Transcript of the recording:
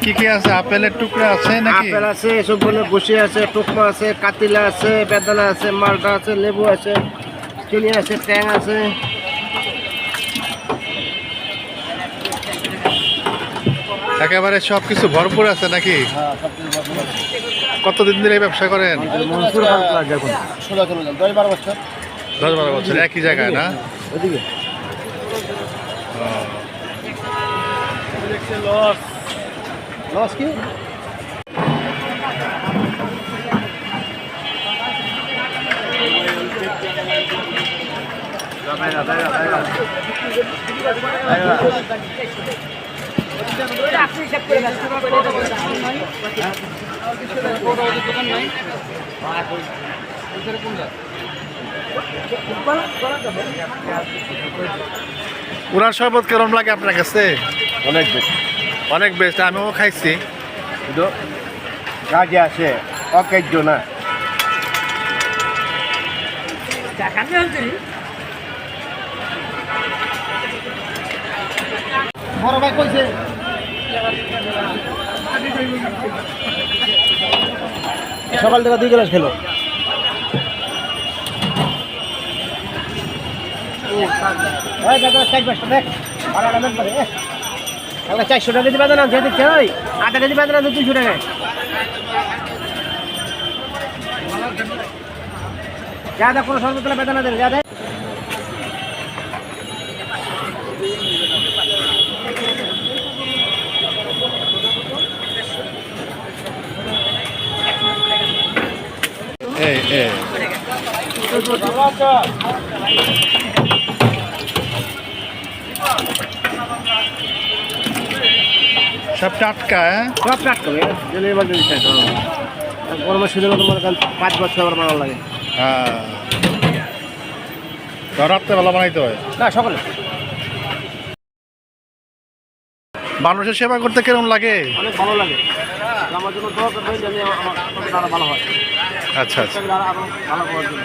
কি কি আছে? আপেলের টুকরা আছে নাকি? আপেল আছে, সবগুলো বসে আছে, টুকমা আছে, কাতিলা আছে, বেদানা আছে, মালটা আছে, লেবু আছে, চিনি আছে, ট্যাং আছে। একেবারে সবকিছু ভরপুর আছে নাকি? হ্যাঁ, সবকিছু ভরপুর আছে। কতদিন ধরে এই ব্যবসা করেন? মনসুর খান প্লাজা এখন 10-12 বছর। 10-12 বছর একই জায়গায় না? ওদিকে লস কি? উনার শরবত কেরম লাগে আপনার কাছে? অনেক বেশি। অনেক বেস্ট, আমিও খাইছি। কাজে আছে, অকেজ্য না। বড় ভাই কইছে সকাল থেকে 2 গ্লাস খেলো। দেখ 400 টাকা কেজি বেতন আছে, দেখছে ওই 8 কেজি বেতন আছে 200 টাকায়। যা দেখ কোনো সর্বতলা বেতন আছে, যা দেখ। এই এই সব টাটকা, হ্যাঁ? সব টাটকা গরমের সিজনে তোমার 5 বছর আবার বানানো লাগে। হ্যাঁ, রাত্রেবেলা বানাইতে হয় না, সকালে। মানুষের সেবা করতে কেমন লাগে? অনেক ভালো লাগে। আমার জন্য দোয়া করবেন যেন আমার আরো ভালো হয়। আচ্ছা আচ্ছা। আরো ভালো করার জন্য।